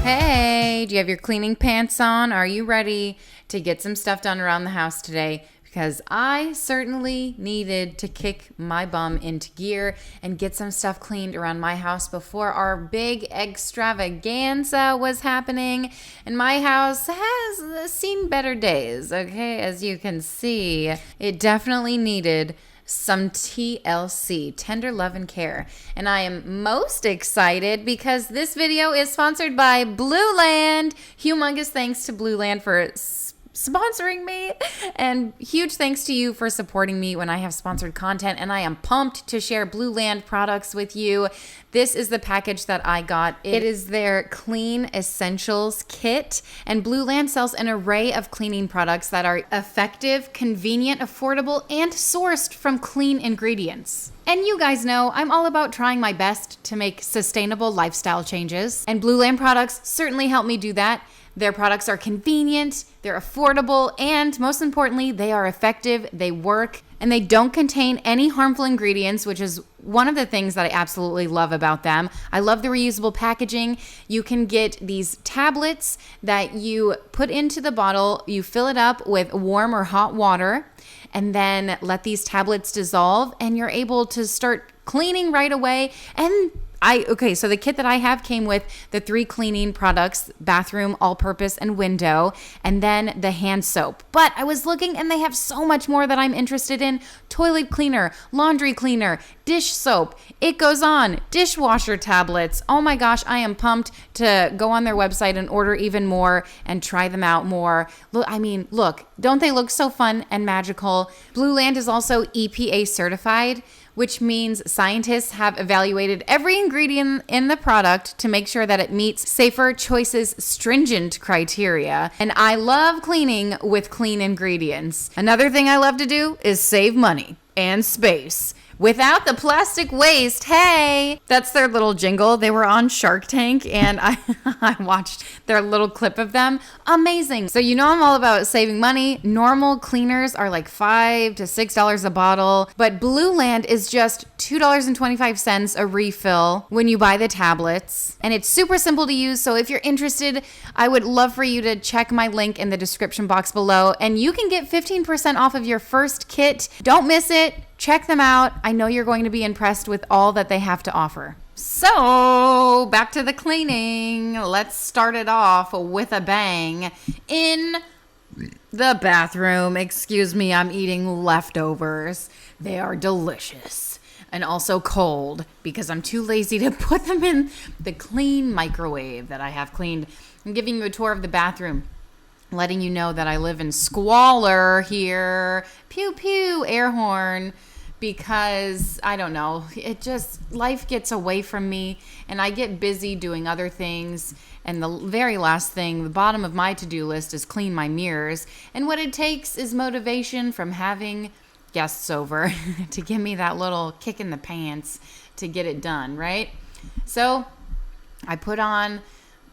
Hey, do you have your cleaning pants on? Are you ready to get some stuff done around the house today? Because I certainly needed to kick my bum into gear and get some stuff cleaned around my house before our big extravaganza was happening. And my house has seen better days, okay? As you can see, it definitely needed some TLC, tender love and care. And I am most excited because this video is sponsored by Blue Land. Humongous thanks to Blue Land for sponsoring me, and huge thanks to you for supporting me when I have sponsored content, and I am pumped to share Blue Land products with you. This is the package that I got. It is their Clean Essentials Kit, and Blue Land sells an array of cleaning products that are effective, convenient, affordable, and sourced from clean ingredients. And you guys know I'm all about trying my best to make sustainable lifestyle changes, and Blue Land products certainly help me do that. Their products are convenient, they're affordable, and most importantly, they are effective, they work, and they don't contain any harmful ingredients, which is one of the things that I absolutely love about them. I love the reusable packaging. You can get these tablets that you put into the bottle, you fill it up with warm or hot water, and then let these tablets dissolve, and you're able to start cleaning right away. And so the kit that I have came with the 3 cleaning products: bathroom, all-purpose, and window, and then the hand soap. But I was looking and they have so much more that I'm interested in: toilet cleaner, laundry cleaner, dish soap. It goes on. Dishwasher tablets. Oh my gosh, I am pumped to go on their website and order even more and try them out more. Look, don't they look so fun and magical? Blue Land is also EPA certified, which means scientists have evaluated every ingredient in the product to make sure that it meets Safer Choices stringent criteria. And I love cleaning with clean ingredients. Another thing I love to do is save money and space without the plastic waste. Hey, that's their little jingle. They were on Shark Tank, and I watched their little clip of them. Amazing. So you know I'm all about saving money. Normal cleaners are like $5 to $6 a bottle, but Blue Land is just $2.25 a refill when you buy the tablets, and it's super simple to use. So if you're interested, I would love for you to check my link in the description box below, and you can get 15% off of your first kit. Don't miss it. Check them out. I know you're going to be impressed with all that they have to offer. So, back to the cleaning. Let's start it off with a bang. In the bathroom, excuse me, I'm eating leftovers. They are delicious and also cold because I'm too lazy to put them in the clean microwave that I have cleaned. I'm giving you a tour of the bathroom, letting you know that I live in squalor here. Pew pew, air horn. Because, I don't know, life gets away from me and I get busy doing other things. And the very last thing, the bottom of my to-do list, is clean my mirrors. And what it takes is motivation from having guests over to give me that little kick in the pants to get it done, right? So I put on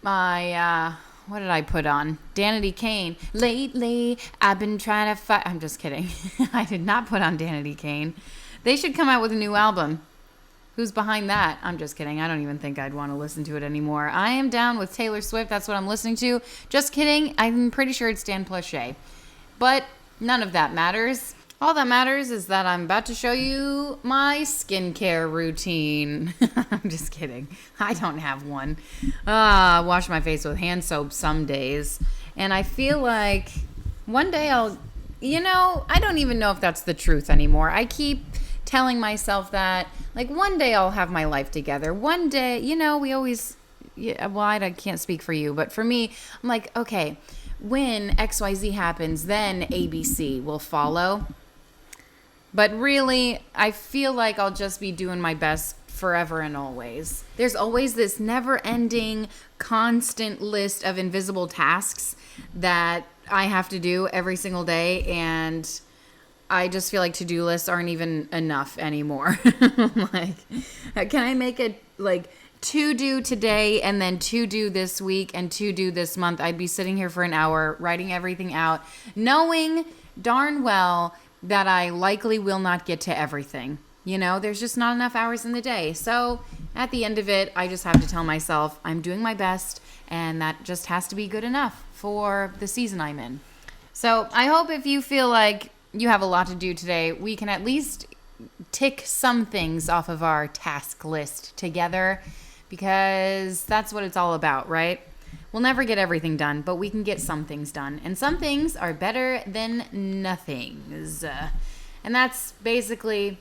my, what did I put on? Danity Kane. Lately, I've been trying to fight. I'm just kidding. I did not put on Danity Kane. They should come out with a new album. Who's behind that? I'm just kidding. I don't even think I'd want to listen to it anymore. I am down with Taylor Swift. That's what I'm listening to. Just kidding. I'm pretty sure it's Dan Plauché. But none of that matters. All that matters is that I'm about to show you my skincare routine. I'm just kidding. I don't have one. I wash my face with hand soap some days. And I feel like one day I don't even know if that's the truth anymore. I keep telling myself that, like, one day I'll have my life together. One day, we always, I can't speak for you, but for me, I'm like, okay, when XYZ happens, then ABC will follow. But really, I feel like I'll just be doing my best forever and always. There's always this never-ending, constant list of invisible tasks that I have to do every single day, and I just feel like to-do lists aren't even enough anymore. Like, can I make it like to do today and then to do this week and to do this month? I'd be sitting here for an hour writing everything out, knowing darn well that I likely will not get to everything. There's just not enough hours in the day. So at the end of it, I just have to tell myself I'm doing my best, and that just has to be good enough for the season I'm in. So I hope if you feel like you have a lot to do today, we can at least tick some things off of our task list together, because that's what it's all about, right? We'll never get everything done, but we can get some things done. And some things are better than nothings. And that's basically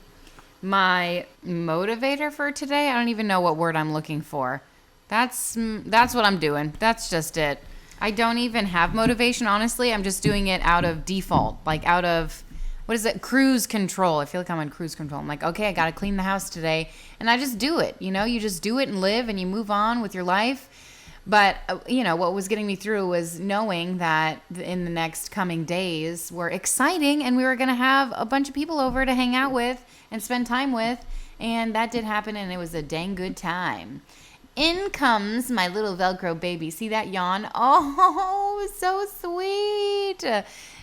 my motivator for today. I don't even know what word I'm looking for. That's what I'm doing. That's just it. I don't even have motivation, honestly. I'm just doing it out of default, like out of, what is it? Cruise control. I feel like I'm on cruise control. I'm like, okay, I got to clean the house today. And I just do it. You just do it and live, and you move on with your life. But, what was getting me through was knowing that in the next coming days were exciting, and we were going to have a bunch of people over to hang out with and spend time with. And that did happen, and it was a dang good time. In comes my little Velcro baby. See that yawn? Oh, so sweet.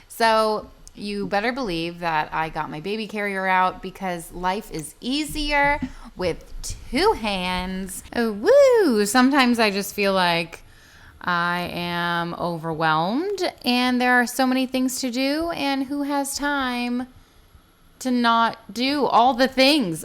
So you better believe that I got my baby carrier out, because life is easier with two hands. Oh, woo! Sometimes I just feel like I am overwhelmed, and there are so many things to do, and who has time to not do all of the things?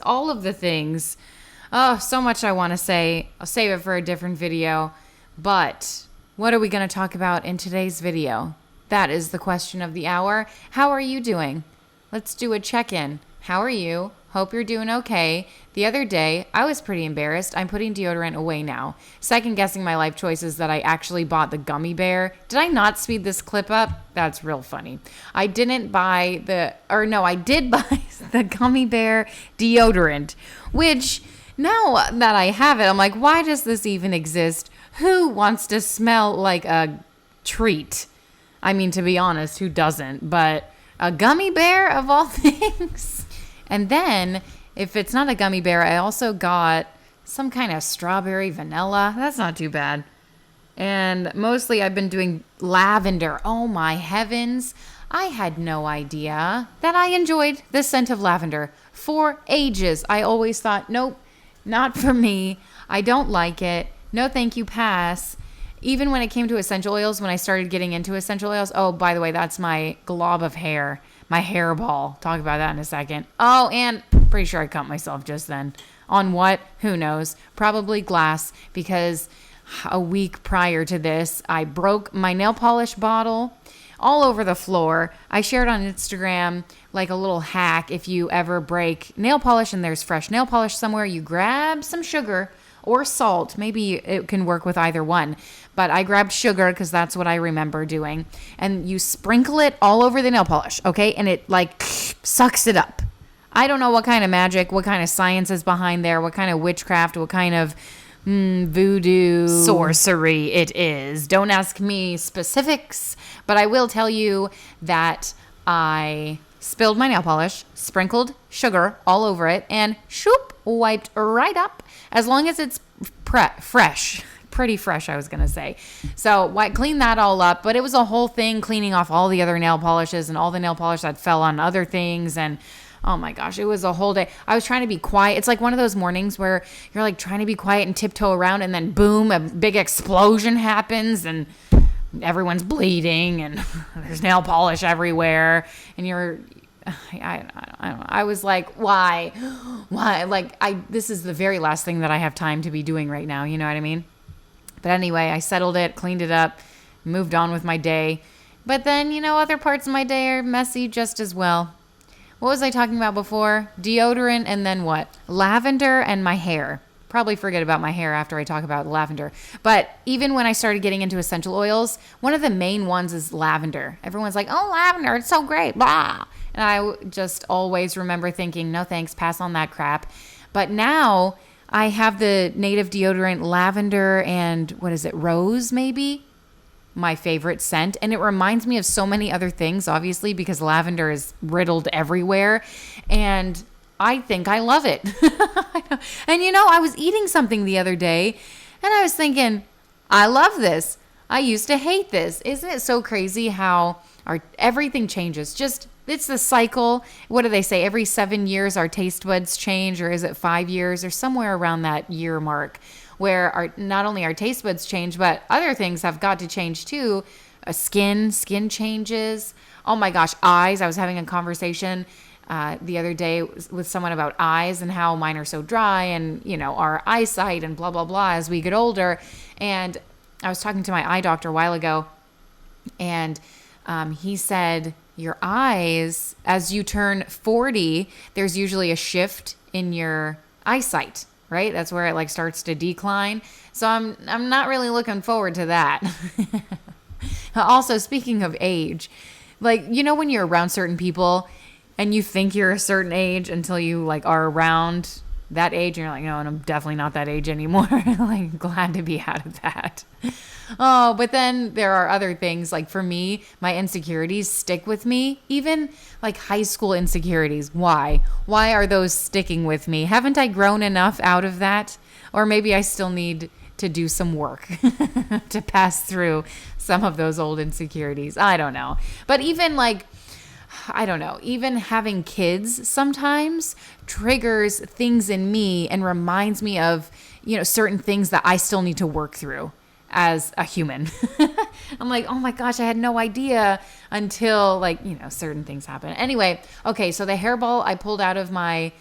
Oh, so much I want to say. I'll save it for a different video. But what are we going to talk about in today's video? That is the question of the hour. How are you doing? Let's do a check-in. How are you? Hope you're doing okay. The other day, I was pretty embarrassed. I'm putting deodorant away now. Second guessing my life choices that I actually bought the gummy bear. Did I not speed this clip up? That's real funny. I did buy the gummy bear deodorant, which now that I have it, I'm like, why does this even exist? Who wants to smell like a treat? I mean, to be honest, who doesn't? But a gummy bear of all things. And then, if it's not a gummy bear, I also got some kind of strawberry vanilla. That's not too bad. And mostly I've been doing lavender. Oh my heavens. I had no idea that I enjoyed the scent of lavender for ages. I always thought, nope, not for me. I don't like it. No, thank you, pass. Even when it came to essential oils, when I started getting into essential oils, oh, by the way, that's my glob of hair, my hairball. Talk about that in a second. Oh, and pretty sure I cut myself just then. On what? Who knows? Probably glass, because a week prior to this, I broke my nail polish bottle all over the floor. I shared on Instagram like a little hack. If you ever break nail polish and there's fresh nail polish somewhere, you grab some sugar or salt. Maybe it can work with either one. But I grabbed sugar because that's what I remember doing. And you sprinkle it all over the nail polish, okay? And it like sucks it up. I don't know what kind of magic, what kind of science is behind there, what kind of witchcraft, what kind of voodoo sorcery it is. Don't ask me specifics, but I will tell you that I spilled my nail polish, sprinkled sugar all over it, and shoop, wiped right up. As long as it's fresh, pretty fresh, I was going to say. So clean that all up, but it was a whole thing cleaning off all the other nail polishes and all the nail polish that fell on other things. And oh my gosh, it was a whole day. I was trying to be quiet. It's like one of those mornings where you're like trying to be quiet and tiptoe around, and then boom, a big explosion happens and everyone's bleeding and there's nail polish everywhere. And I don't know. I was like, why? Like, this is the very last thing that I have time to be doing right now. You know what I mean? But anyway, I settled it, cleaned it up, moved on with my day. But then, other parts of my day are messy just as well. What was I talking about before? Deodorant, and then what? Lavender and my hair. Probably forget about my hair after I talk about lavender. But even when I started getting into essential oils, one of the main ones is lavender. Everyone's like, oh, lavender, it's so great, blah. And I just always remember thinking, no thanks, pass on that crap. But now I have the native deodorant lavender and rose maybe? My favorite scent. And it reminds me of so many other things, obviously, because lavender is riddled everywhere. And I think I love it. And I was eating something the other day and I was thinking, I love this. I used to hate this. Isn't it so crazy how everything changes? Just It's the cycle. What do they say? Every 7 years our taste buds change, or is it 5 years, or somewhere around that year mark, where not only our taste buds change, but other things have got to change too. Skin changes. Oh my gosh, eyes. I was having a conversation the other day with someone about eyes and how mine are so dry, and our eyesight and blah blah blah as we get older. And I was talking to my eye doctor a while ago, and he said your eyes, as you turn 40, there's usually a shift in your eyesight, right? That's where it like starts to decline. So I'm not really looking forward to that. Also, speaking of age, like, when you're around certain people and you think you're a certain age until you like are around that age, and you're like, no, and I'm definitely not that age anymore. Like, glad to be out of that. Oh, but then there are other things. Like for me, my insecurities stick with me, even like high school insecurities. Why are those sticking with me? Haven't I grown enough out of that? Or maybe I still need to do some work to pass through some of those old insecurities. I don't know. But even like, I don't know, even having kids sometimes triggers things in me and reminds me of, certain things that I still need to work through as a human. I'm like, oh my gosh, I had no idea until like, certain things happen. Anyway, okay, so the hairball I pulled out of my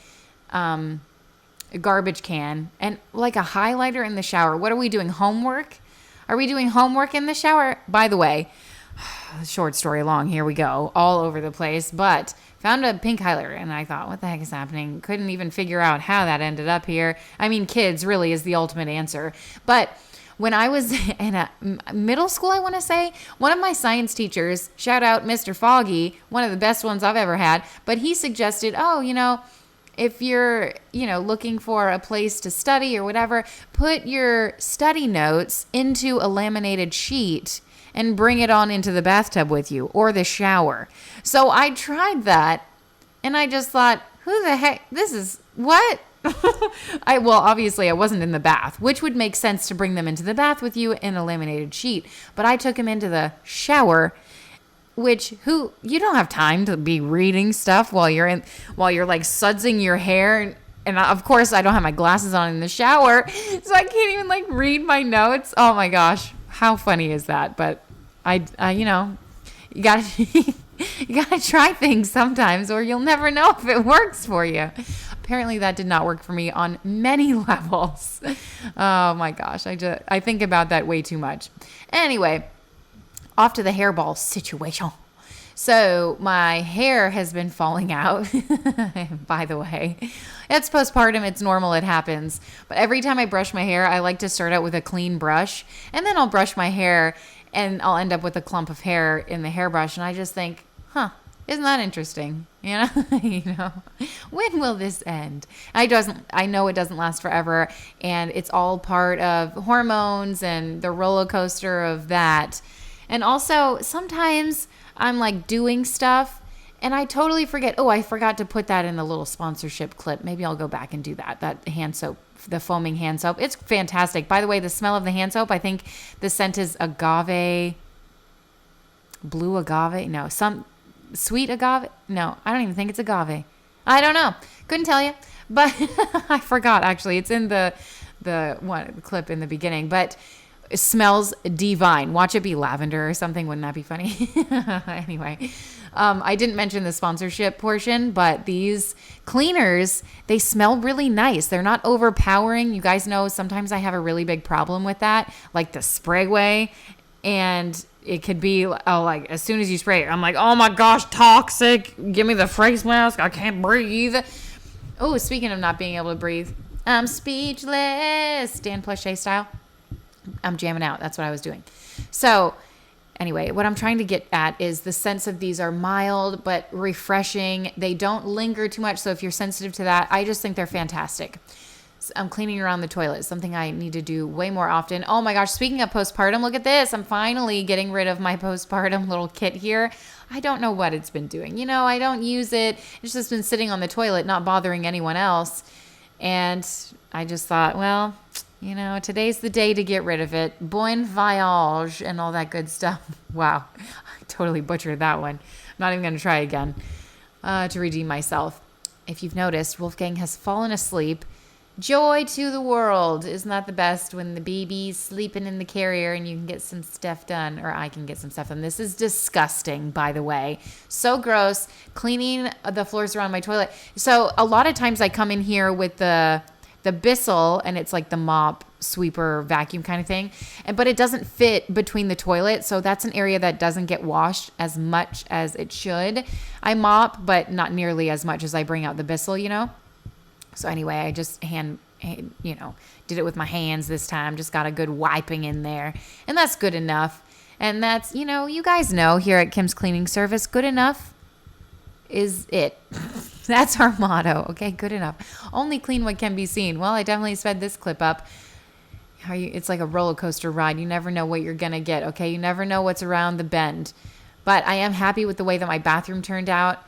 garbage can, and like a highlighter in the shower. What are we doing? Homework? Are we doing homework in the shower? By the way, short story long, here we go, all over the place, but found a pink highlighter, and I thought, what the heck is happening? Couldn't even figure out how that ended up here. I mean, kids really is the ultimate answer. But when I was in a middle school, I want to say, one of my science teachers, shout out Mr. Foggy, one of the best ones I've ever had, but he suggested, if you're, looking for a place to study or whatever, put your study notes into a laminated sheet and bring it on into the bathtub with you, or the shower. So I tried that, and I just thought, who the heck, this is, what? Obviously I wasn't in the bath, which would make sense to bring them into the bath with you in a laminated sheet. But I took him into the shower, you don't have time to be reading stuff while you're like sudsing your hair. And of course I don't have my glasses on in the shower, so I can't even like read my notes. Oh my gosh. How funny is that? But I you gotta you gotta try things sometimes, or you'll never know if it works for you. Apparently that did not work for me on many levels. Oh my gosh, I think about that way too much. Anyway, off to the hairball situation. So my hair has been falling out. By the way, it's postpartum. It's normal. It happens. But every time I brush my hair, I like to start out with a clean brush, and then I'll brush my hair, and I'll end up with a clump of hair in the hairbrush. And I just think, isn't that interesting? When will this end? I know it doesn't last forever, and it's all part of hormones and the roller coaster of that. And also sometimes I'm like doing stuff and I totally forget. Oh, I forgot to put that in the little sponsorship clip. Maybe I'll go back and do that. That hand soap, the foaming hand soap. It's fantastic. By the way, the smell of the hand soap, I think the scent is blue agave. No, some sweet agave. No, I don't even think it's agave. I don't know. Couldn't tell you, but I forgot actually. It's in the clip in the beginning, but it smells divine. Watch it be lavender or something. Wouldn't that be funny? Anyway, I didn't mention the sponsorship portion, but these cleaners, they smell really nice. They're not overpowering. You guys know sometimes I have a really big problem with that, like the sprayway. And it could be, like as soon as you spray it, I'm like, oh my gosh, toxic. Give me the face mask. I can't breathe. Oh, speaking of not being able to breathe, I'm speechless. Dan Pleshay style. I'm jamming out. That's what I was doing. So anyway, what I'm trying to get at is the sense of these are mild but refreshing. They don't linger too much. So if you're sensitive to that, I just think they're fantastic. So I'm cleaning around the toilet, something I need to do way more often. Oh my gosh, speaking of postpartum, look at this. I'm finally getting rid of my postpartum little kit here. I don't know what it's been doing. I don't use it. It's just been sitting on the toilet, not bothering anyone else. And I just thought, well, You know, today's the day to get rid of it. Bon voyage and all that good stuff. Wow. I totally butchered that one. I'm not even going to try again to redeem myself. If you've noticed, Wolfgang has fallen asleep. Joy to the world. Isn't that the best when the baby's sleeping in the carrier and you can get some stuff done, or I can get some stuff done. This is disgusting, by the way. So gross. Cleaning the floors around my toilet. So a lot of times I come in here with the Bissel, and it's like the mop sweeper vacuum kind of thing, but it doesn't fit between the toilet, so that's an area that doesn't get washed as much as it should. I mop, but not nearly as much as I bring out the Bissel, you know. So anyway, I just did it with my hands this time. Just got a good wiping in there, and that's good enough. And that's, you guys know here at Kim's Cleaning Service, good enough is it. That's our motto. Okay, good enough. Only clean what can be seen. Well, I definitely sped this clip up. It's like a roller coaster ride. You never know what you're going to get, okay? You never know what's around the bend. But I am happy with the way that my bathroom turned out.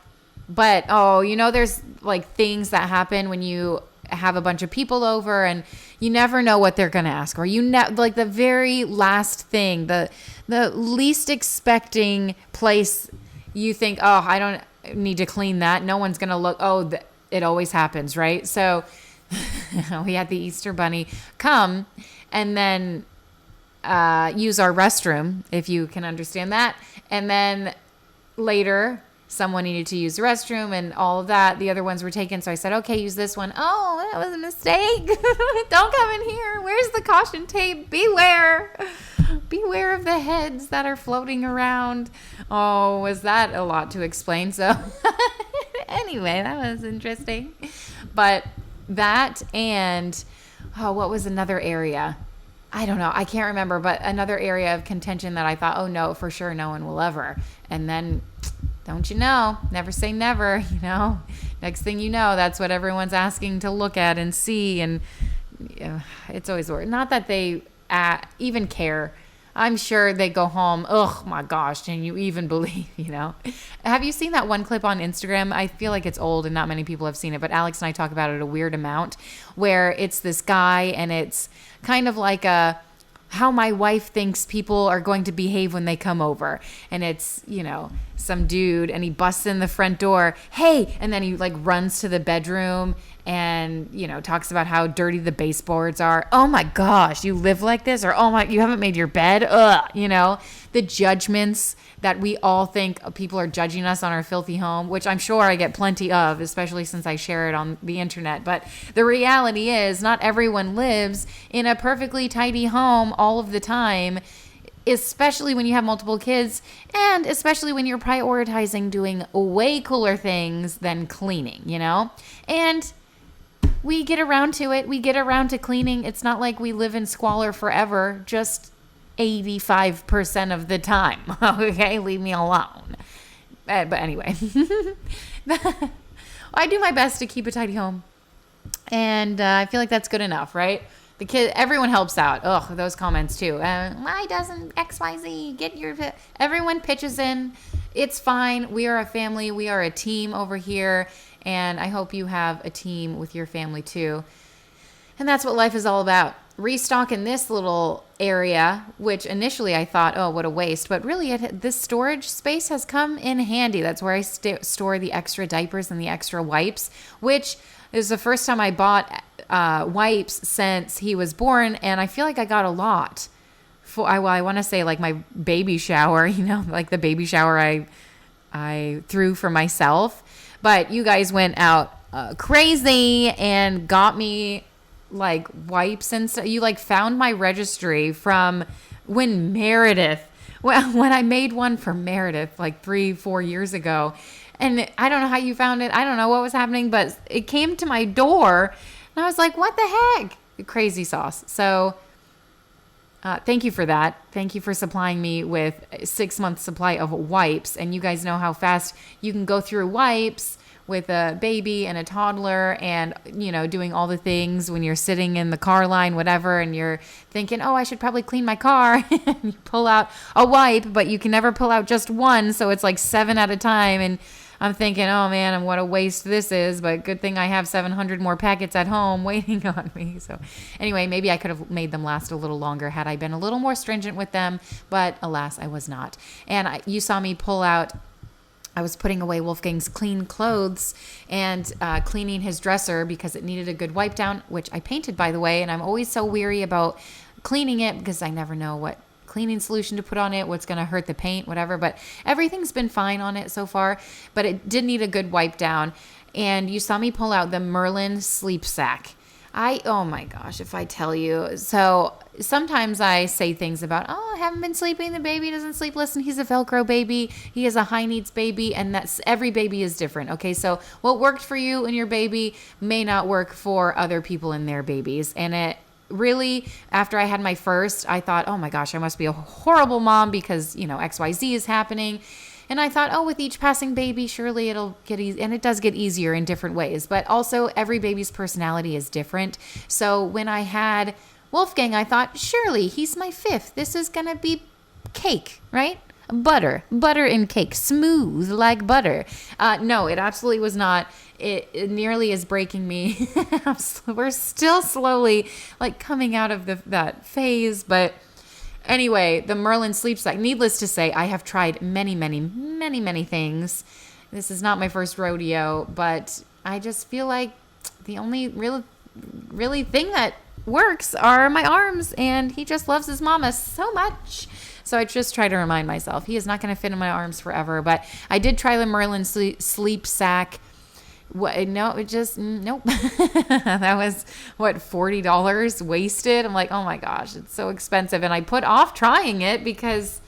But, there's like things that happen when you have a bunch of people over and you never know what they're going to ask. Or like the very last thing, the least expecting place you think, oh, I don't need to clean that. No one's going to look. Oh, it always happens, right? So we had the Easter Bunny come and then use our restroom, if you can understand that. And then later, someone needed to use the restroom and all of that. The other ones were taken. So I said, okay, use this one. Oh, that was a mistake. Don't come in here. Where's the caution tape? Beware. Beware of the heads that are floating around. Oh, was that a lot to explain? So anyway, that was interesting. But that and, what was another area? I don't know. I can't remember. But another area of contention that I thought, oh, no, for sure no one will ever. And then, don't you know, never say never, Next thing you know, that's what everyone's asking to look at and see. And it's always worth. Not that they even care. I'm sure they go home, oh my gosh, can you even believe, Have you seen that one clip on Instagram? I feel like it's old and not many people have seen it, but Alex and I talk about it a weird amount, where it's this guy and it's kind of like how my wife thinks people are going to behave when they come over. And it's, some dude, and he busts in the front door, hey, and then he like runs to the bedroom and, talks about how dirty the baseboards are. Oh my gosh, you live like this? Or, oh my, you haven't made your bed? Ugh, the judgments that we all think people are judging us on our filthy home, which I'm sure I get plenty of, especially since I share it on the internet. But the reality is not everyone lives in a perfectly tidy home all of the time, especially when you have multiple kids, and especially when you're prioritizing doing way cooler things than cleaning, And we get around to it. We get around to cleaning. It's not like we live in squalor forever, just 85% of the time. Okay, leave me alone. But anyway, I do my best to keep a tidy home. And I feel like that's good enough, right? The kid, everyone helps out. Ugh, those comments too. Why doesn't XYZ everyone pitches in. It's fine. We are a family. We are a team over here. And I hope you have a team with your family too. And that's what life is all about. Restock in this little area, which initially I thought, oh, what a waste. But really, this storage space has come in handy. That's where I store the extra diapers and the extra wipes, which is the first time I bought wipes since he was born. And I feel like I got a lot. I want to say like my baby shower, like the baby shower I threw for myself. But you guys went out crazy and got me like wipes and stuff. You like found my registry from when I made one for Meredith like 3-4 years ago. And I don't know how you found it. I don't know what was happening, but it came to my door and I was like, what the heck? Crazy sauce. So thank you for that. Thank you for supplying me with a 6-month supply of wipes. And you guys know how fast you can go through wipes with a baby and a toddler and, doing all the things when you're sitting in the car line, whatever, and you're thinking, oh, I should probably clean my car. You pull out a wipe, but you can never pull out just one. So it's like 7 at a time. And I'm thinking, oh man, what a waste this is, but good thing I have 700 more packets at home waiting on me. So anyway, maybe I could have made them last a little longer had I been a little more stringent with them, but alas, I was not. And you saw me pull out, I was putting away Wolfgang's clean clothes and cleaning his dresser because it needed a good wipe down, which I painted, by the way. And I'm always so weary about cleaning it because I never know what cleaning solution to put on it, what's going to hurt the paint, whatever. But everything's been fine on it so far, but it did need a good wipe down. And you saw me pull out the Merlin sleep sack. Oh my gosh, if I tell you. So sometimes I say things about, I haven't been sleeping. The baby doesn't sleep. Listen, he's a Velcro baby. He is a high needs baby. And every baby is different. Okay. So what worked for you and your baby may not work for other people and their babies. And it really, after I had my first, I thought, oh my gosh, I must be a horrible mom because, XYZ is happening. And I thought, with each passing baby, surely it'll get easy. And it does get easier in different ways. But also, every baby's personality is different. So when I had Wolfgang, I thought, surely he's my fifth. This is going to be cake, right? Butter and cake, smooth like butter. No, it absolutely was not. It nearly is breaking me. We're still slowly coming out of that phase, but anyway, the Merlin sleep sack. Needless to say, I have tried many, many, many, many things. This is not my first rodeo, but I just feel like the only really thing that works are my arms, and he just loves his mama so much. So I just try to remind myself he is not going to fit in my arms forever. But I did try the Merlin sleep sack. Nope. That was $40 wasted. I'm like, oh my gosh, it's so expensive. And I put off trying it because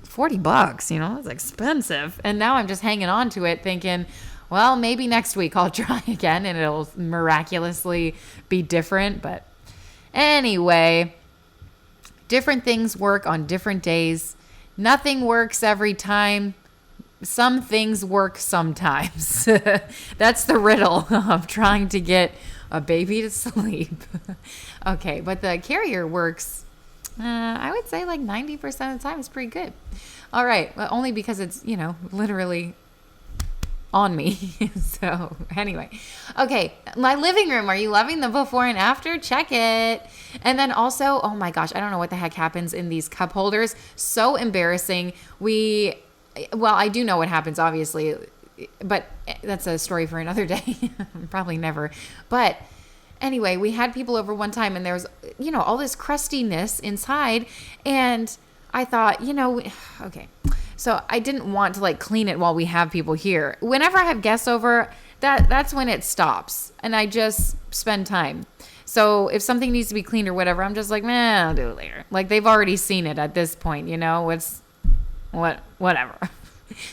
$40, it's expensive. And now I'm just hanging on to it thinking, well, maybe next week I'll try again and it'll miraculously be different. But anyway, different things work on different days. Nothing works every time. Some things work sometimes. That's the riddle of trying to get a baby to sleep. Okay, but the carrier works, I would say 90% of the time. It's pretty good. All right, well, only because it's, literally on me. So anyway, okay, my living room. Are you loving the before and after? Check it. And then also, oh my gosh, I don't know what the heck happens in these cup holders. So embarrassing. Well, I do know what happens, obviously, but that's a story for another day. Probably never. But anyway, we had people over one time and there was, all this crustiness inside. And I thought, okay. So I didn't want to clean it while we have people here. Whenever I have guests over, that's when it stops. And I just spend time. So if something needs to be cleaned or whatever, I'm just I'll do it later. They've already seen it at this point, whatever.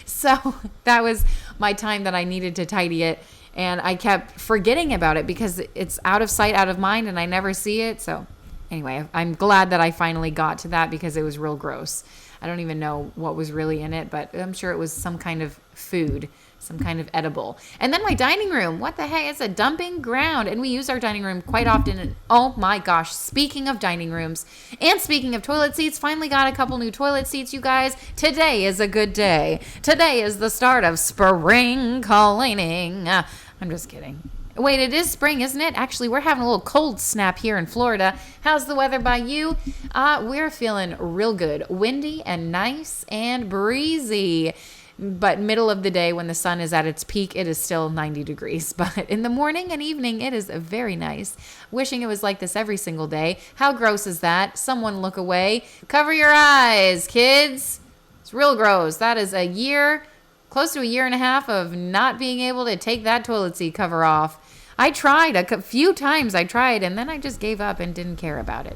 So that was my time that I needed to tidy it. And I kept forgetting about it because it's out of sight, out of mind, and I never see it. So anyway, I'm glad that I finally got to that because it was real gross. I don't even know what was really in it, but I'm sure it was some kind of food, some kind of edible. And then my dining room, what the heck? It's a dumping ground. And we use our dining room quite often. And oh my gosh, speaking of dining rooms and speaking of toilet seats, finally got a couple new toilet seats, you guys. Today is a good day. Today is the start of spring cleaning. I'm just kidding. Wait, it is spring, isn't it? Actually, we're having a little cold snap here in Florida. How's the weather by you? We're feeling real good. Windy and nice and breezy. But middle of the day when the sun is at its peak, it is still 90 degrees. But in the morning and evening, it is very nice. Wishing it was like this every single day. How gross is that? Someone look away. Cover your eyes, kids. It's real gross. That is a year, close to a year and a half of not being able to take that toilet seat cover off. I tried a few times. And then I just gave up and didn't care about it,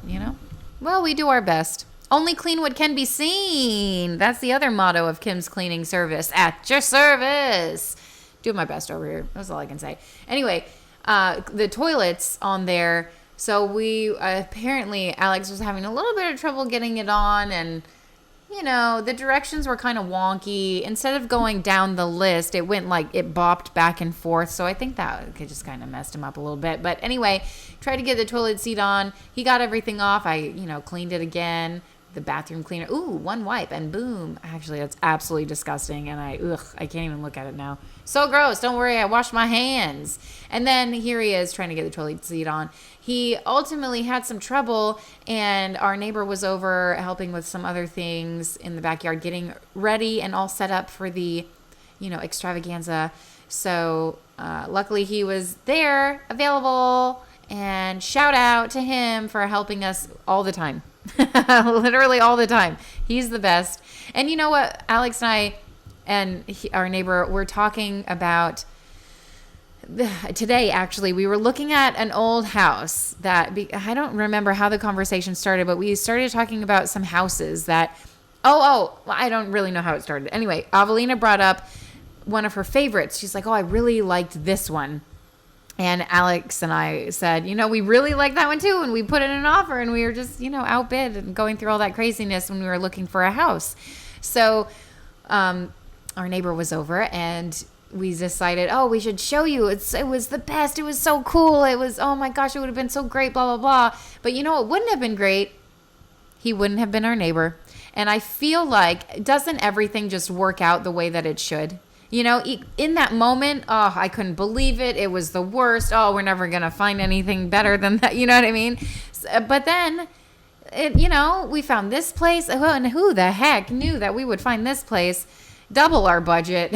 Well, we do our best. Only clean what can be seen. That's the other motto of Kim's Cleaning Service. At your service. Do my best over here. That's all I can say. Anyway, the toilets on there. So we apparently Alex was having a little bit of trouble getting it on, and the directions were kind of wonky. Instead of going down the list, it went it bopped back and forth. So I think that just kind of messed him up a little bit. But anyway, tried to get the toilet seat on. He got everything off. I, cleaned it again. the bathroom cleaner. Ooh, one wipe and boom. Actually, that's absolutely disgusting. And I can't even look at it now. So gross. Don't worry. I washed my hands. And then here he is trying to get the toilet seat on. He ultimately had some trouble, and our neighbor was over helping with some other things in the backyard, getting ready and all set up for the, extravaganza. So luckily he was there, available, and shout out to him for helping us all the time. Literally all the time. He's the best. And you know what? Alex and I our neighbor were talking about today. Actually, we were looking at an old house that I don't remember how the conversation started, but we started talking about some houses that, I don't really know how it started. Anyway, Avelina brought up one of her favorites. She's like, I really liked this one. And Alex and I said, we really like that one too. And we put in an offer, and we were just, outbid and going through all that craziness when we were looking for a house. So our neighbor was over, and we decided, we should show you. It was the best. It was so cool. It was, oh my gosh, it would have been so great, blah, blah, blah. But it wouldn't have been great. He wouldn't have been our neighbor. And I feel like, doesn't everything just work out the way that it should? In that moment, I couldn't believe it. It was the worst. We're never going to find anything better than that. You know what I mean? But then, we found this place. And who the heck knew that we would find this place? Double our budget.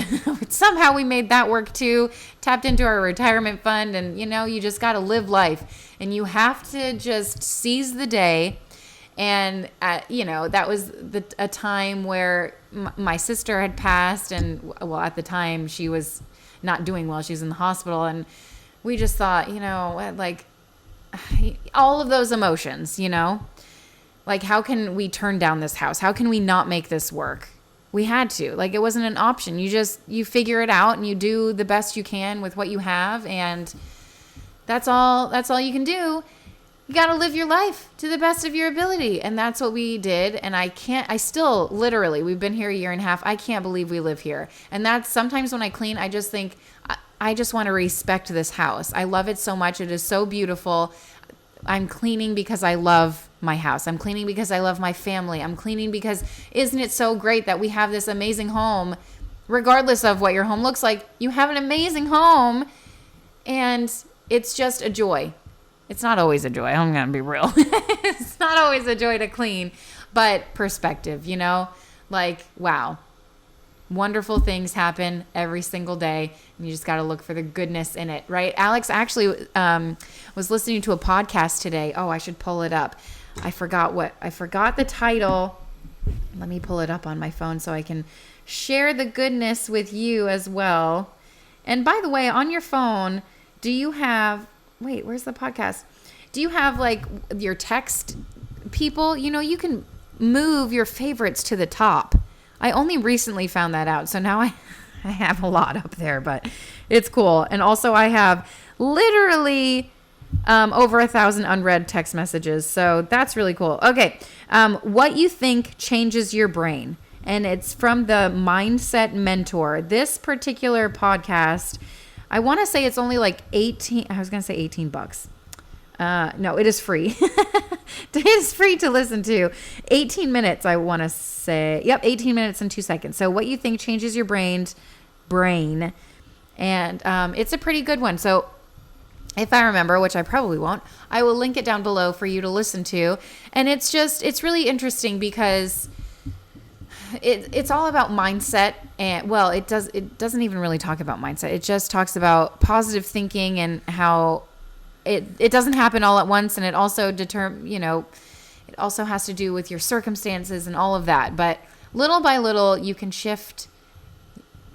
Somehow we made that work too. Tapped into our retirement fund. And, you just got to live life. And you have to just seize the day. And, that was a time where my sister had passed, and at the time she was not doing well. She was in the hospital, and we just thought, like all of those emotions, like how can we turn down this house? How can we not make this work? We had to, it wasn't an option. You figure it out, and you do the best you can with what you have. And that's all you can do. You got to live your life to the best of your ability. And that's what we did. And we've been here a year and a half. I can't believe we live here. And that's sometimes when I clean, I just think, I just want to respect this house. I love it so much. It is so beautiful. I'm cleaning because I love my house. I'm cleaning because I love my family. I'm cleaning because isn't it so great that we have this amazing home? Regardless of what your home looks like, you have an amazing home. And it's just a joy. It's not always a joy. I'm going to be real. It's not always a joy to clean, but perspective, wow. Wonderful things happen every single day, and you just got to look for the goodness in it, right? Alex actually was listening to a podcast today. I should pull it up. I forgot the title. Let me pull it up on my phone so I can share the goodness with you as well. And by the way, on your phone, do you have... Wait, where's the podcast? Do you have your text people? You can move your favorites to the top. I only recently found that out. So now I have a lot up there, but it's cool. And also I have literally over 1,000 unread text messages. So that's really cool. Okay. What you think changes your brain. And it's from the Mindset Mentor. This particular podcast, I want to say it's only $18 No, it is free. It is free to listen to. 18 minutes, I want to say. Yep, 18 minutes and 2 seconds. So what you think changes your brain. And it's a pretty good one. So if I remember, which I probably won't, I will link it down below for you to listen to. And it's really interesting because it's all about mindset. And it doesn't even really talk about mindset. It just talks about positive thinking and how it doesn't happen all at once. And it also it also has to do with your circumstances and all of that. But little by little, you can shift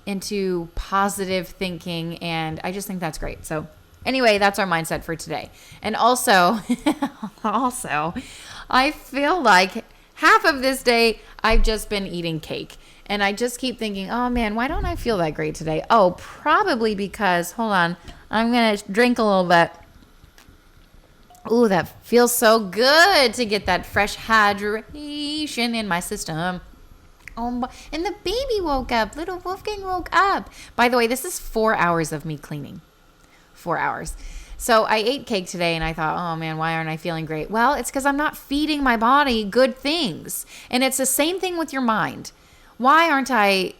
into positive thinking. And I just think that's great. So anyway, that's our mindset for today. And also, I feel like half of this day, I've just been eating cake. And I just keep thinking, oh man, why don't I feel that great today? Oh, probably because, hold on, I'm going to drink a little bit. Ooh, that feels so good to get that fresh hydration in my system. Oh, and the baby woke up. Little Wolfgang woke up. By the way, this is 4 hours of me cleaning. 4 hours. So I ate cake today and I thought, oh man, why aren't I feeling great? Well, it's because I'm not feeding my body good things. And it's the same thing with your mind. Why aren't I,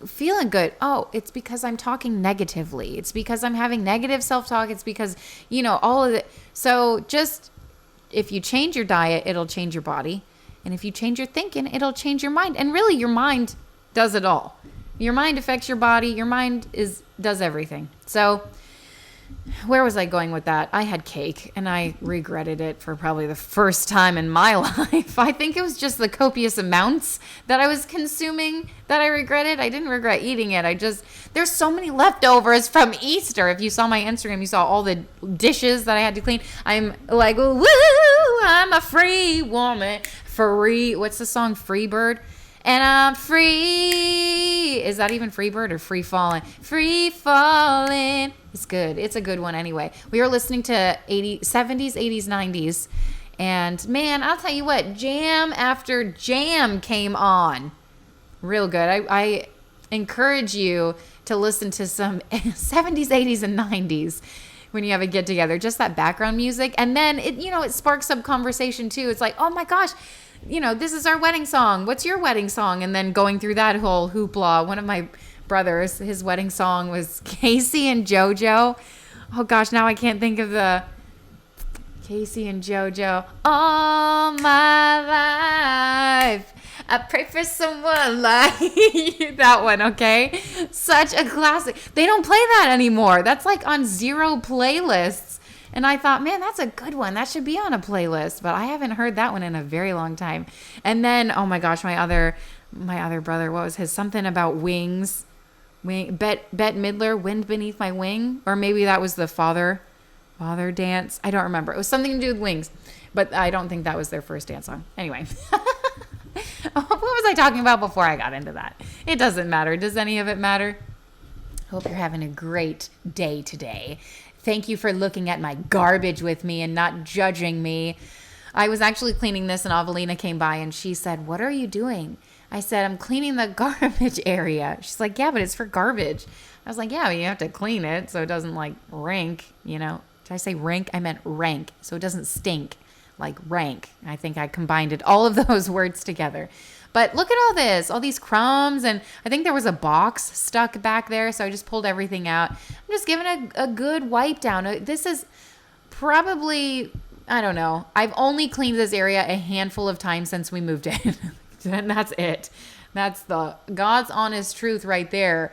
feeling good? Oh, it's because I'm talking negatively. It's because I'm having negative self-talk. It's because, all of it. So just if you change your diet, it'll change your body. And if you change your thinking, it'll change your mind. And really, your mind does it all. Your mind affects your body. Your mind does everything. So where was I going with that? I had cake and I regretted it for probably the first time in my life. I think it was just the copious amounts that I was consuming that I regretted. I didn't regret eating it. There's so many leftovers from Easter. If you saw my Instagram, you saw all the dishes that I had to clean. I'm like, woo, I'm a free woman. Free, what's the song? Free Bird? And I'm free. Is that even Free Bird or Free Falling? Free Falling. It's good. It's a good one anyway. We were listening to 70s, 80s, 90s. And man, I'll tell you what, jam after jam came on. Real good. I encourage you to listen to some 70s, 80s, and 90s when you have a get together. Just that background music. And then it sparks some conversation too. It's like, oh my gosh, this is our wedding song. What's your wedding song? And then going through that whole hoopla. One of my brothers, his wedding song was Casey and JoJo. Oh gosh, now I can't think of the Casey and JoJo. All my life, I pray for someone like you. That one, okay? Such a classic. They don't play that anymore. That's like on 0 playlists. And I thought, man, that's a good one. That should be on a playlist. But I haven't heard that one in a very long time. And then, oh my gosh, my other brother, what was his? Something about wings. Bette Midler, Wind Beneath My Wing. Or maybe that was the father dance. I don't remember. It was something to do with wings. But I don't think that was their first dance song. Anyway. What was I talking about before I got into that? It doesn't matter. Does any of it matter? Hope you're having a great day today. Thank you for looking at my garbage with me and not judging me. I was actually cleaning this and Avelina came by and she said, what are you doing? I said, I'm cleaning the garbage area. She's like, yeah, but it's for garbage. I was like, yeah, but you have to clean it so it doesn't like rank, Did I say rank? I meant rank. So it doesn't stink like rank. I think I combined all of those words together. But look at all this, all these crumbs. And I think there was a box stuck back there. So I just pulled everything out. I'm just giving a good wipe down. This is probably, I don't know. I've only cleaned this area a handful of times since we moved in. And that's it. That's the God's honest truth right there.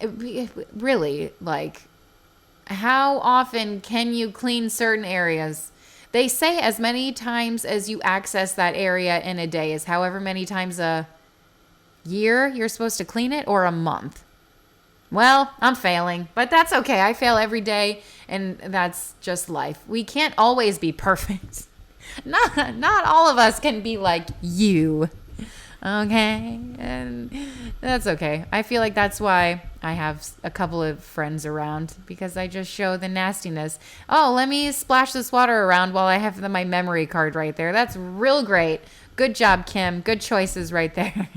Really, like, how often can you clean certain areas? They say as many times as you access that area in a day is however many times a year you're supposed to clean it, or a month. Well, I'm failing, but that's okay. I fail every day, and that's just life. We can't always be perfect. Not all of us can be like you. Okay, and that's okay. I feel like that's why I have a couple of friends around, because I just show the nastiness. Oh, let me splash this water around while I have my memory card right there. That's real great. Good job, Kim. Good choices right there.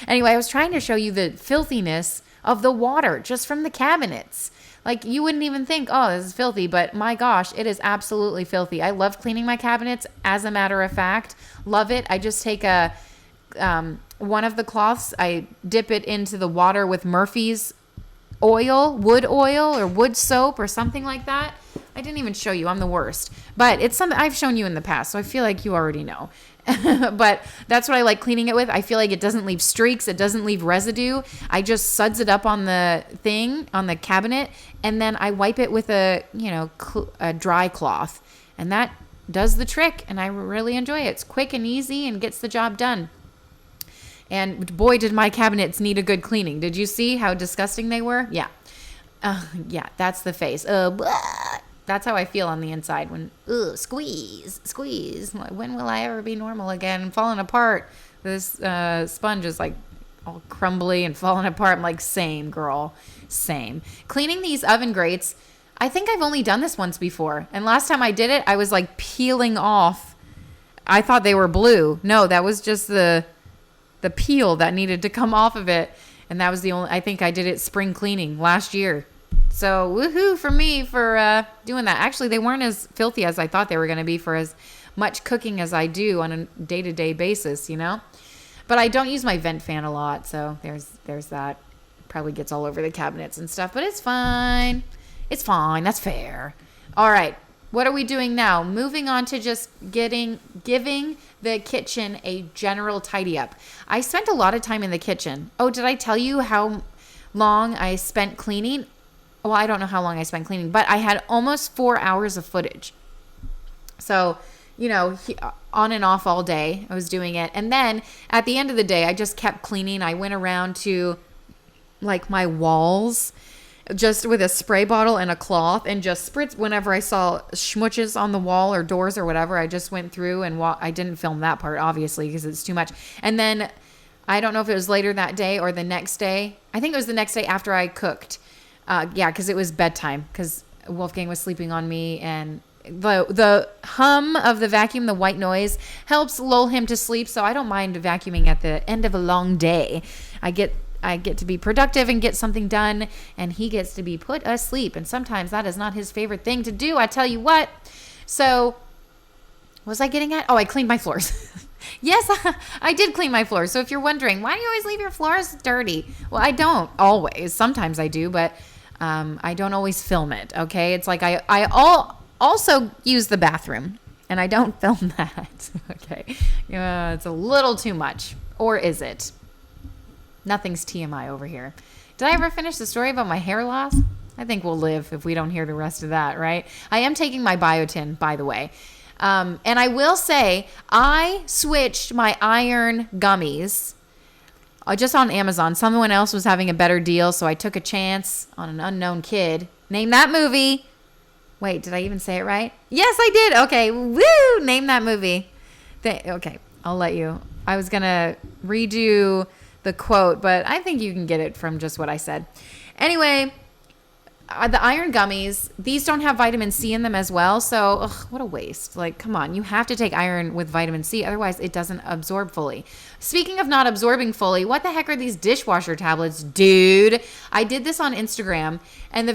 Anyway, I was trying to show you the filthiness of the water just from the cabinets. Like, you wouldn't even think, oh, this is filthy, but my gosh, it is absolutely filthy. I love cleaning my cabinets, as a matter of fact. Love it. I just take one of the cloths, I dip it into the water with Murphy's wood oil or wood soap or something like that. I didn't even show you. I'm the worst. But it's something I've shown you in the past, so I feel like you already know. But that's what I like cleaning it with. I feel like it doesn't leave streaks. It doesn't leave residue. I just suds it up on the thing, on the cabinet, and then I wipe it with a dry cloth. And that does the trick, and I really enjoy it. It's quick and easy and gets the job done. And boy, did my cabinets need a good cleaning. Did you see how disgusting they were? Yeah. Yeah, that's the face. That's how I feel on the inside when, squeeze. When will I ever be normal again? I'm falling apart. This sponge is like all crumbly and falling apart. I'm like, same, girl. Same. Cleaning these oven grates, I think I've only done this once before. And last time I did it, I was like peeling off. I thought they were blue. No, that was just the peel that needed to come off of it. And that was the only, I think I did it spring cleaning last year. So woohoo for me for doing that. Actually, they weren't as filthy as I thought they were going to be for as much cooking as I do on a day-to-day basis, you know? But I don't use my vent fan a lot, so there's that. Probably gets all over the cabinets and stuff, but it's fine. It's fine. That's fair. All right. What are we doing now? Moving on to just giving the kitchen a general tidy up. I spent a lot of time in the kitchen. Oh, did I tell you how long I spent cleaning? Well, I don't know how long I spent cleaning, but I had almost 4 hours of footage. So, you know, on and off all day, I was doing it. And then at the end of the day, I just kept cleaning. I went around to like my walls just with a spray bottle and a cloth and just spritz whenever I saw schmutches on the wall or doors or whatever. I just went through and I didn't film that part, obviously, because it's too much. And then I don't know if it was later that day or the next day. I think it was the next day after I cooked. Yeah, because it was bedtime because Wolfgang was sleeping on me, and the hum of the vacuum, the white noise, helps lull him to sleep. So I don't mind vacuuming at the end of a long day. I get to be productive and get something done, and he gets to be put asleep. And sometimes that is not his favorite thing to do, I tell you what. So, what was I getting at? Oh, I cleaned my floors. Yes, I did clean my floors. So if you're wondering, why do you always leave your floors dirty? Well, I don't always. Sometimes I do, but I don't always film it, okay? It's like I also use the bathroom, and I don't film that, okay? It's a little too much. Or is it? Nothing's TMI over here. Did I ever finish the story about my hair loss? I think we'll live if we don't hear the rest of that, right? I am taking my biotin, by the way. And I will say, I switched my iron gummies just on Amazon. Someone else was having a better deal, so I took a chance on an unknown kid. Name that movie. Wait, did I even say it right? Yes, I did. Okay, woo! Name that movie. Okay, I'll let you. I was going to redo the quote, but I think you can get it from just what I said. Anyway, the iron gummies, these don't have vitamin C in them as well. So, what a waste. Like, come on, you have to take iron with vitamin C. Otherwise, it doesn't absorb fully. Speaking of not absorbing fully, what the heck are these dishwasher tablets, dude? I did this on Instagram, and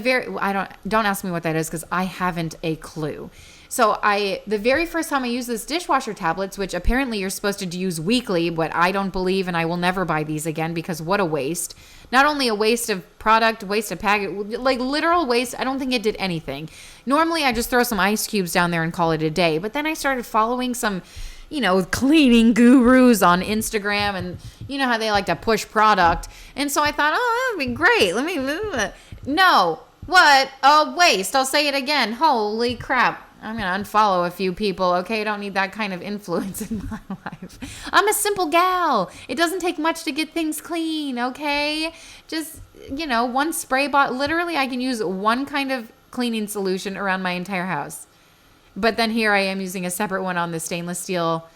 don't ask me what that is because I haven't a clue. So the very first time I used this dishwasher tablets, which apparently you're supposed to use weekly, but I don't believe, and I will never buy these again because what a waste. Not only a waste of product, waste of packet, like literal waste. I don't think it did anything. Normally I just throw some ice cubes down there and call it a day. But then I started following some, cleaning gurus on Instagram, and you know how they like to push product. And so I thought, oh, that'd be great. No, what a waste. I'll say it again. Holy crap. I'm going to unfollow a few people, okay? I don't need that kind of influence in my life. I'm a simple gal. It doesn't take much to get things clean, okay? Just, one spray bottle. Literally, I can use one kind of cleaning solution around my entire house. But then here I am using a separate one on the stainless steel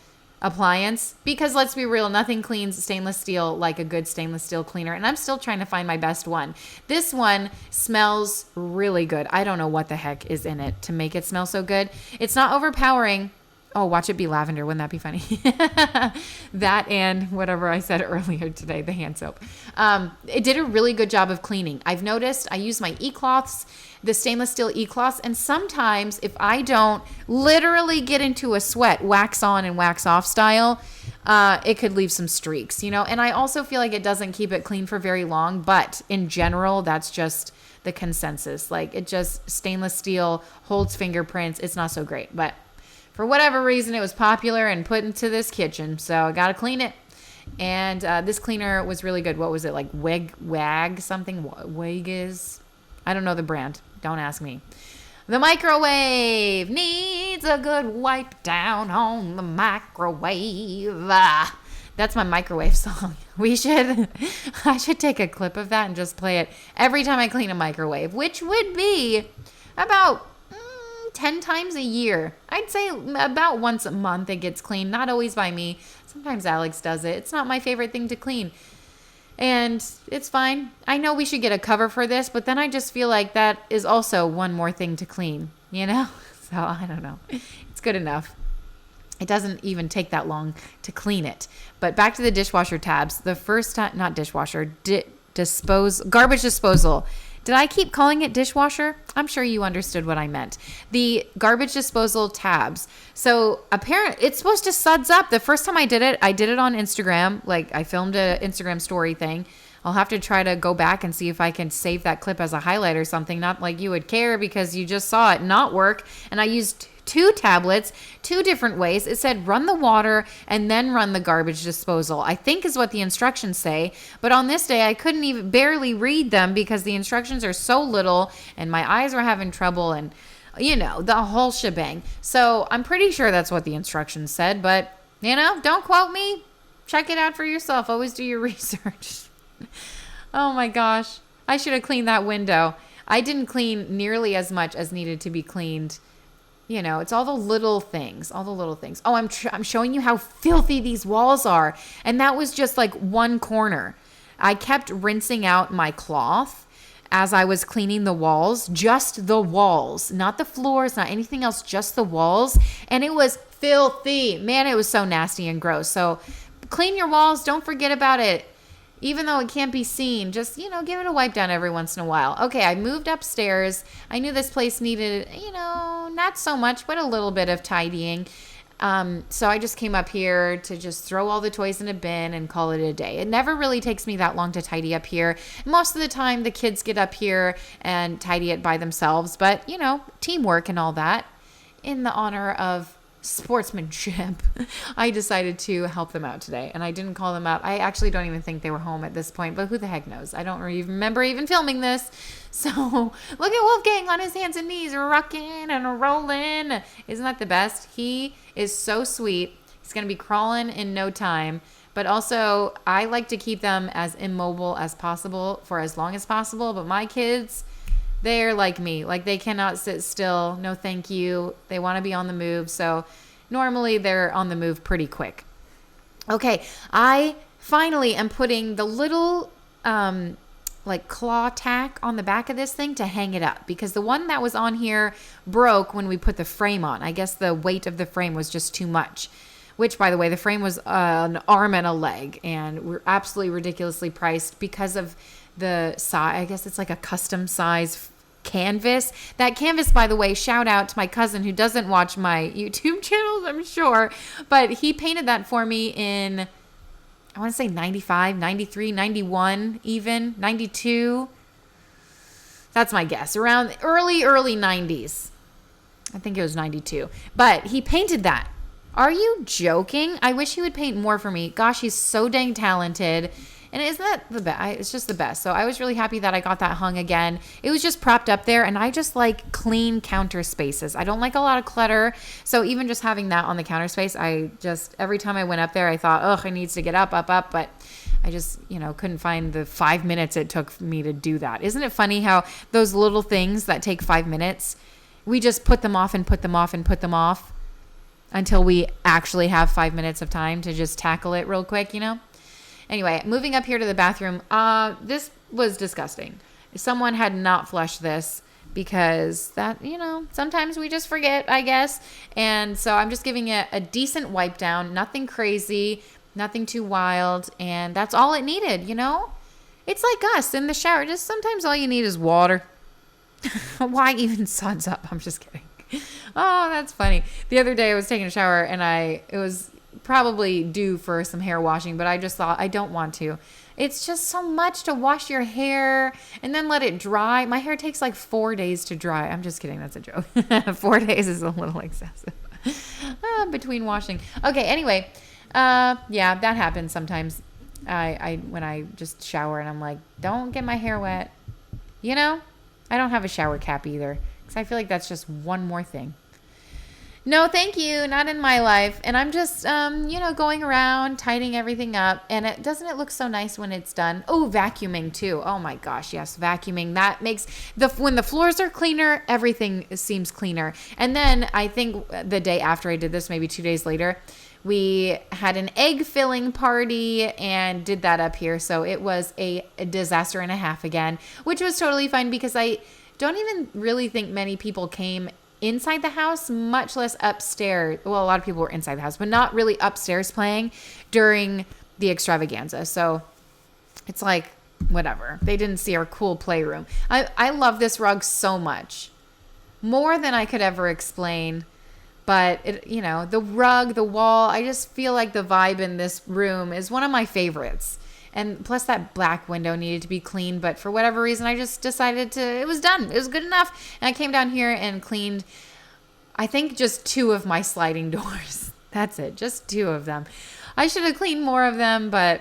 appliance because let's be real, nothing cleans stainless steel like a good stainless steel cleaner, and I'm still trying to find my best one. This one smells really good. I don't know what the heck is in it to make it smell so good. It's not overpowering. Oh, watch it be lavender. Wouldn't that be funny? That and whatever I said earlier today, the hand soap. It did a really good job of cleaning. I've noticed I use my e-cloths, the stainless steel e-cloths, and sometimes if I don't literally get into a sweat, wax on and wax off style, it could leave some streaks, and I also feel like it doesn't keep it clean for very long, but in general, that's just the consensus. Like it just stainless steel holds fingerprints. It's not so great, but for whatever reason, it was popular and put into this kitchen, so I got to clean it. And this cleaner was really good. What was it, like WAG something? Wagiz? I don't know the brand. Don't ask me. The microwave needs a good wipe down on the microwave. That's my microwave song. I should take a clip of that and just play it every time I clean a microwave, which would be about 10 times a year. I'd say about once a month it gets cleaned. Not always by me. Sometimes Alex does it. It's not my favorite thing to clean. And it's fine. I know we should get a cover for this, but then I just feel like that is also one more thing to clean, So I don't know. It's good enough. It doesn't even take that long to clean it. But back to the dishwasher tabs. The first time, not dishwasher, garbage disposal Did I keep calling it dishwasher? I'm sure you understood what I meant. The garbage disposal tabs. So apparently it's supposed to suds up. The first time I did it on Instagram. Like I filmed an Instagram story thing. I'll have to try to go back and see if I can save that clip as a highlight or something. Not like you would care because you just saw it not work. And I used 2 tablets, 2 different ways. It said run the water and then run the garbage disposal, I think is what the instructions say. But on this day, I couldn't even barely read them because the instructions are so little and my eyes were having trouble and, the whole shebang. So I'm pretty sure that's what the instructions said. But, don't quote me. Check it out for yourself. Always do your research. Oh my gosh. I should have cleaned that window. I didn't clean nearly as much as needed to be cleaned. It's all the little things, Oh, I'm showing you how filthy these walls are. And that was just like one corner. I kept rinsing out my cloth as I was cleaning the walls, just the walls, not the floors, not anything else, just the walls. And it was filthy. Man, it was so nasty and gross. So clean your walls. Don't forget about it. Even though it can't be seen, just, give it a wipe down every once in a while. Okay, I moved upstairs. I knew this place needed, not so much, but a little bit of tidying. So I just came up here to just throw all the toys in a bin and call it a day. It never really takes me that long to tidy up here. Most of the time, the kids get up here and tidy it by themselves. But, teamwork and all that. In the honor of sportsmanship, I decided to help them out today, and I didn't call them out. I actually don't even think they were home at this point, but who the heck knows? I don't even remember even filming this. So look at Wolfgang on his hands and knees rocking and rolling. Isn't that the best? He is so sweet. He's going to be crawling in no time, but also I like to keep them as immobile as possible for as long as possible. But my kids, they're like me. Like they cannot sit still. No, thank you. They want to be on the move. So normally they're on the move pretty quick. Okay. I finally am putting the little, claw tack on the back of this thing to hang it up because the one that was on here broke when we put the frame on. I guess the weight of the frame was just too much, which by the way, the frame was an arm and a leg and we're absolutely ridiculously priced because of the size. I guess it's like a custom size canvas. That canvas, by the way, shout out to my cousin who doesn't watch my YouTube channels, I'm sure, but he painted that for me in, I want to say 95, 93, 91, even 92. That's my guess. Around early 90s. I think it was 92. But he painted that. Are you joking? I wish he would paint more for me. Gosh, he's so dang talented. And isn't that the best? It's just the best. So I was really happy that I got that hung again. It was just propped up there, and I just like clean counter spaces. I don't like a lot of clutter. So even just having that on the counter space, every time I went up there, I thought, it needs to get up. But I just, couldn't find the 5 minutes it took me to do that. Isn't it funny how those little things that take 5 minutes, we just put them off and put them off and put them off until we actually have 5 minutes of time to just tackle it real quick, Anyway, moving up here to the bathroom, this was disgusting. Someone had not flushed this because that, sometimes we just forget, I guess. And so I'm just giving it a decent wipe down, nothing crazy, nothing too wild. And that's all it needed, It's like us in the shower. Just sometimes all you need is water. Why even suds up? I'm just kidding. Oh, that's funny. The other day I was taking a shower and it was probably due for some hair washing, but I just thought I don't want to. It's just so much to wash your hair and then let it dry. My hair takes like 4 days to dry. I'm just kidding. That's a joke. 4 days is a little excessive between washing. Okay. Anyway. Yeah, that happens sometimes. When I just shower and I'm like, don't get my hair wet. I don't have a shower cap either because I feel like that's just one more thing. No, thank you. Not in my life. And I'm just, going around, tidying everything up. And doesn't it look so nice when it's done? Oh, vacuuming too. Oh my gosh. Yes. Vacuuming. That makes when the floors are cleaner, everything seems cleaner. And then I think the day after I did this, maybe 2 days later, we had an egg filling party and did that up here. So it was a disaster and a half again, which was totally fine because I don't even really think many people came inside the house, much less upstairs. Well, a lot of people were inside the house, but not really upstairs playing during the extravaganza. So it's like whatever. They didn't see our cool playroom. I love this rug so much. More than I could ever explain. But, the rug, the wall, I just feel like the vibe in this room is one of my favorites. And plus that black window needed to be cleaned. But for whatever reason, I just decided it was done. It was good enough. And I came down here and cleaned, I think, just 2 of my sliding doors. That's it. Just 2 of them. I should have cleaned more of them, but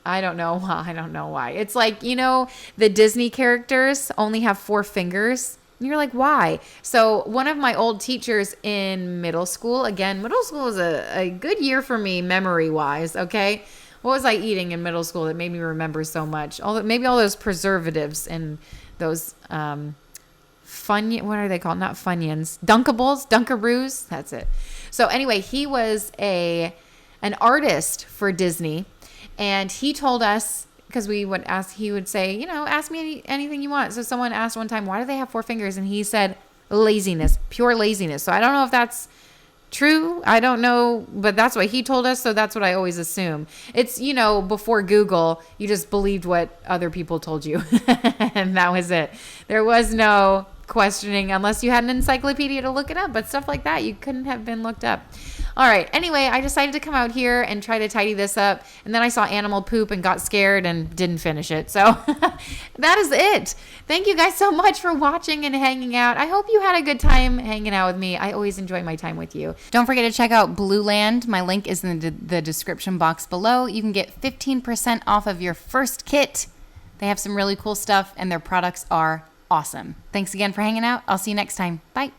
I don't know why. I don't know why. It's like, the Disney characters only have 4 fingers. And you're like, why? So one of my old teachers in middle school, again, middle school was a good year for me memory-wise, okay? What was I eating in middle school that made me remember so much? Maybe all those preservatives and those what are they called? Not Funyuns. Dunkables? Dunkaroos? That's it. So anyway, he was an artist for Disney, and he told us, because we would ask, he would say, ask me anything you want. So someone asked one time, why do they have 4 fingers? And he said, laziness, pure laziness. So I don't know if that's true. I don't know, but that's what he told us. So that's what I always assume. It's, before Google, you just believed what other people told you. And that was it. There was no questioning unless you had an encyclopedia to look it up, but stuff like that, you couldn't have been looked up. All right. Anyway, I decided to come out here and try to tidy this up. And then I saw animal poop and got scared and didn't finish it. So that is it. Thank you guys so much for watching and hanging out. I hope you had a good time hanging out with me. I always enjoy my time with you. Don't forget to check out Blue Land. My link is in the description box below. You can get 15% off of your first kit. They have some really cool stuff and their products are awesome. Thanks again for hanging out. I'll see you next time. Bye.